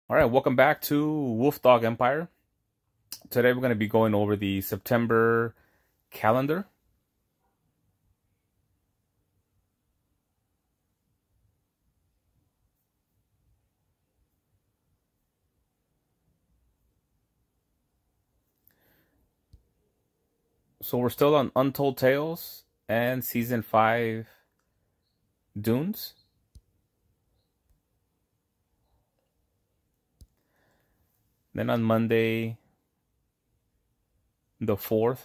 All right, welcome back to Wolf Dog Empire. Today we're going to be going over the September calendar. So we're still on Untold Tales and Season 5 Dunes. Then on Monday, the 4th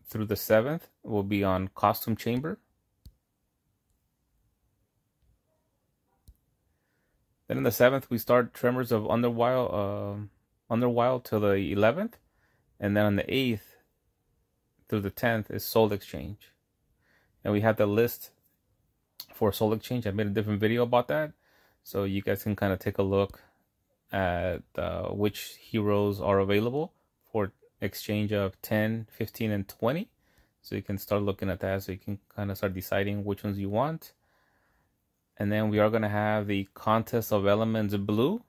through the 7th, we'll be on Costume Chamber. Then on the 7th, we start Tremors of Underwild till the 11th. And then on the 8th through the 10th is Soul Exchange. And we have the list for Soul Exchange. I made a different video about that. So you guys can kind of take a look at which heroes are available for exchange of 10, 15, and 20. So you can start looking at that so you can kind of start deciding which ones you want. And then we are going to have the Contest of Elements Blue,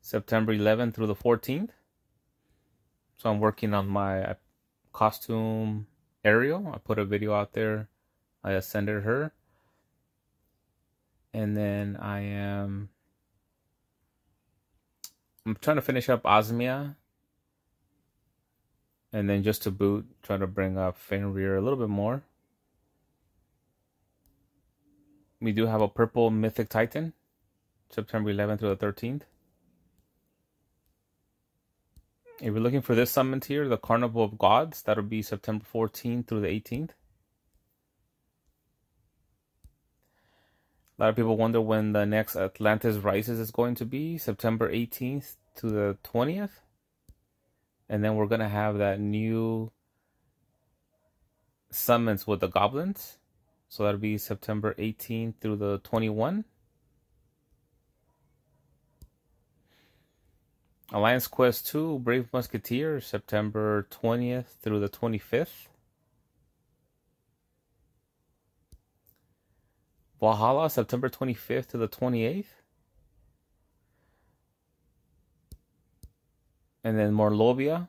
September 11th through the 14th. So I'm working on my costume Ariel. I put a video out there. I ascended her. And then I'm trying to finish up Osmia. And then just to boot, try to bring up Fenrir a little bit more. We do have a purple Mythic Titan, September 11th through the 13th. If you're looking for this summon tier, the Carnival of Gods, that'll be September 14th through the 18th. A lot of people wonder when the next Atlantis Rises is going to be, September 18th to the 20th. And then we're going to have that new summons with the goblins. So that'll be September 18th through the 21st. Alliance Quest 2, Brave Musketeer, September 20th through the 25th. Valhalla, September 25th to the 28th. And then Morlovia,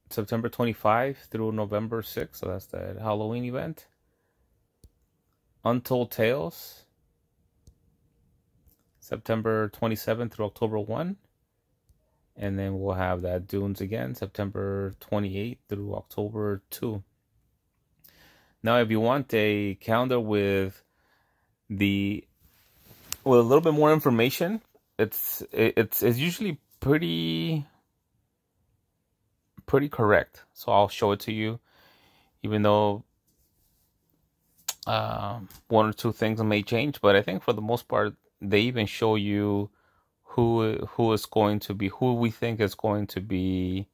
September 25th through November 6th. So that's the Halloween event. Untold Tales, September 27th through October 1. And then we'll have that Dunes again, September 28th through October 2. Now, if you want a calendar with a little bit more information, it's usually pretty correct. So I'll show it to you, even though one or two things may change. But I think for the most part, they even show you who we think is going to be.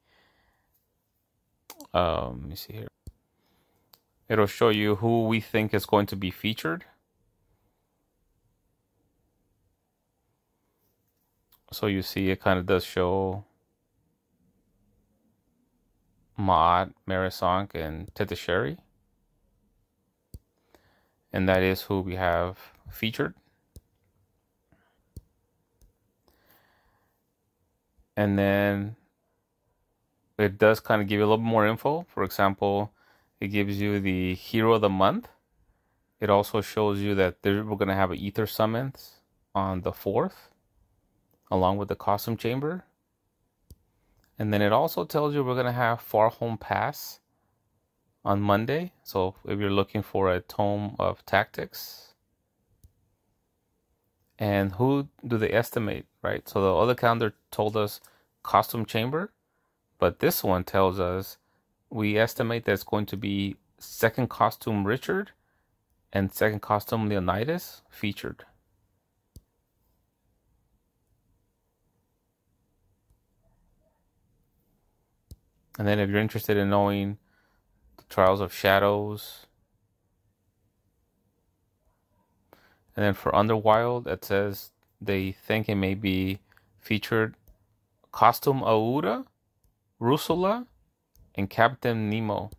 Let me see here. It'll show you who we think is going to be featured. So you see, it kind of does show Maat, Marisonk, and Tetisheri. And that is who we have featured. And then it does kind of give you a little bit more info. For example, it gives you the Hero of the Month. It also shows you that we're going to have an Ether Summons on the 4th, along with the Costume Chamber. And then it also tells you we're going to have Far Home Pass on Monday. So if you're looking for a Tome of Tactics. And who do they estimate, right? So the other calendar told us Costume Chamber. But this one tells us we estimate that it's going to be second costume Richard and second costume Leonidas featured. And then if you're interested in knowing the Trials of Shadows, and then for Underwild, it says they think it may be featured Costume Aura, Rusula, and Captain Nemo.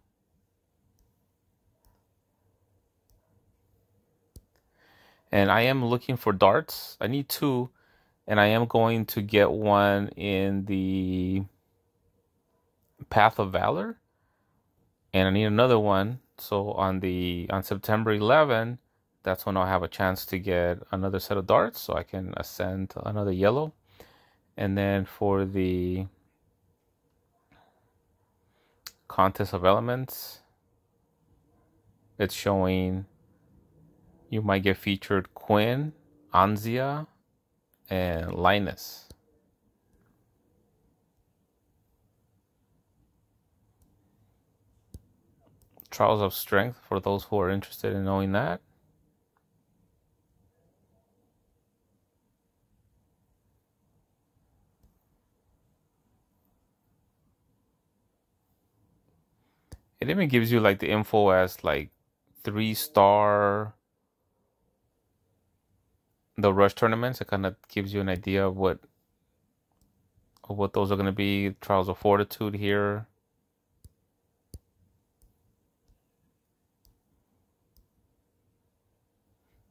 And I am looking for darts. I need 2. And I am going to get one in the Path of Valor, and I need another one. So on September 11, that's when I'll have a chance to get another set of darts, so I can ascend another yellow. And then for the Contest of Elements, it's showing you might get featured Quinn, Anzia, and Linus. Trials of Strength for those who are interested in knowing that. It even gives you like the info as like 3-star the rush tournaments. It kind of gives you an idea of what those are going to be. Trials of Fortitude here.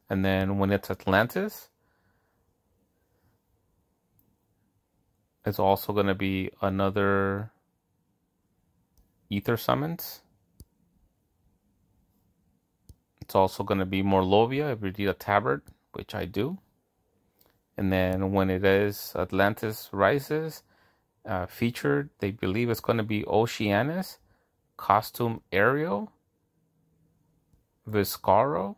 And then when it's Atlantis, it's also going to be another Ether Summons. It's also going to be Morlovia if you need a Tabard, which I do. And then when it is Atlantis Rises, featured, they believe it's going to be Oceanus, Costume Ariel, Viscaro,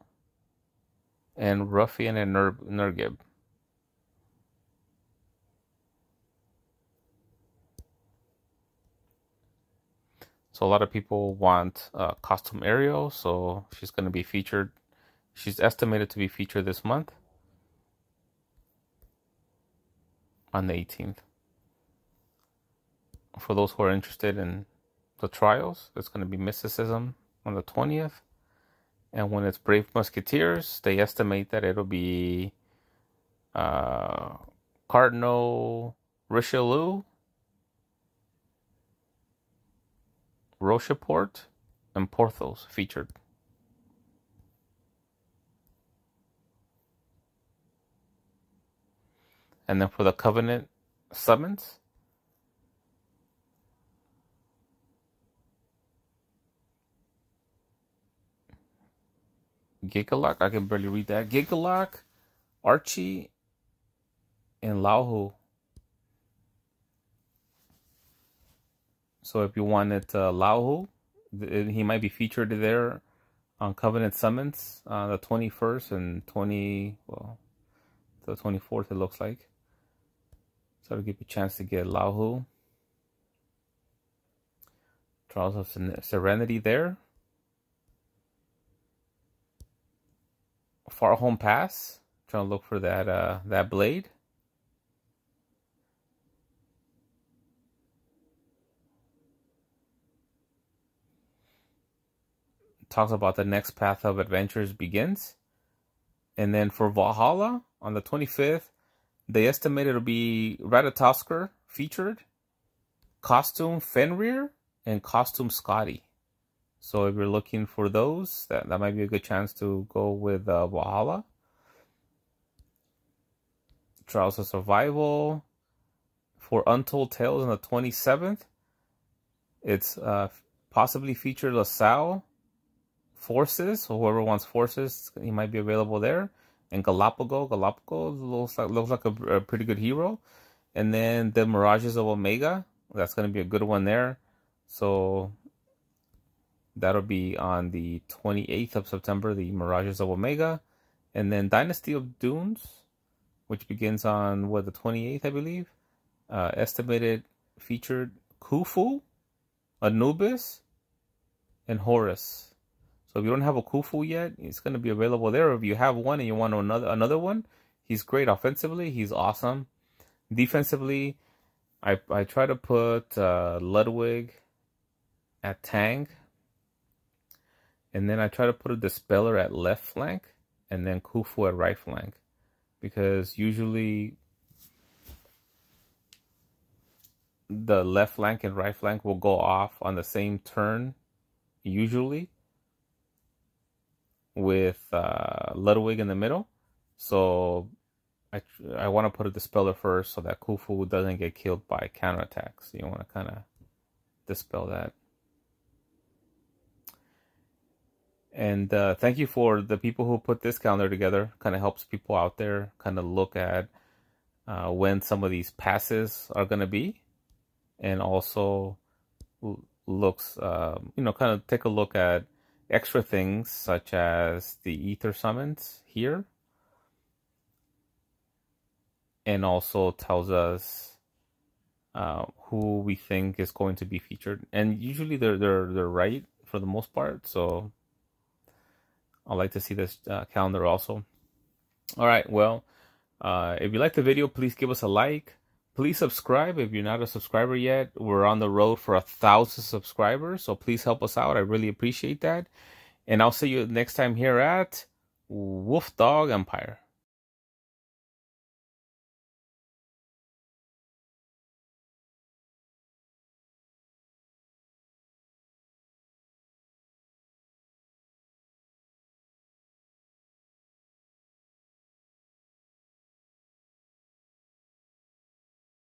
and Ruffian and Nergib. So a lot of people want Costume Ariel, so she's going to be featured. She's estimated to be featured this month on the 18th. For those who are interested in the trials, it's going to be Mysticism on the 20th. And when it's Brave Musketeers, they estimate that it'll be Cardinal Richelieu, Rocheport, and Porthos featured. And then for the Covenant summons, Gigalock, I can barely read that. Gigalock, Archie, and Lauhu. So if you wanted Lauhu, he might be featured there on Covenant Summons the 21st and the 24th it looks like. So it'll give you a chance to get Lauhu. Trials of Serenity there. Far Home Pass. Trying to look for that blade. Talks about the next path of adventures begins. And then for Valhalla on the 25th, they estimate it'll be Ratatoskr featured, Costume Fenrir, and Costume Scotty. So if you're looking for those, that might be a good chance to go with Valhalla. Trials of Survival. For Untold Tales on the 27th, it's possibly featured LaSalle, Forces, so whoever wants Forces, he might be available there. And Galapagos looks like a pretty good hero. And then the Mirages of Omega, that's going to be a good one there. So that'll be on the 28th of September, the Mirages of Omega. And then Dynasty of Dunes, which begins on, the 28th, I believe. Estimated featured Khufu, Anubis, and Horus. So if you don't have a Khufu yet, it's going to be available there. Or if you have one and you want another one, he's great offensively. He's awesome. Defensively, I try to put Ludwig at tank. And then I try to put a Dispeller at left flank. And then Khufu at right flank. Because usually the left flank and right flank will go off on the same turn. Usually. With Ludwig in the middle. So I want to put a dispeller first so that Khufu doesn't get killed by counterattacks. You want to kind of dispel that. And thank you for the people who put this calendar together. Kind of helps people out there kind of look at when some of these passes are going to be. And also looks, you know, kind of take a look at extra things such as the Ether summons here. And also tells us who we think is going to be featured. And usually they're right for the most part. So I like to see this calendar also. All right, well, if you like the video, please give us a like. Please subscribe if you're not a subscriber yet. We're on the road for 1,000 subscribers, so please help us out. I really appreciate that. And I'll see you next time here at Wolf Dog Empire.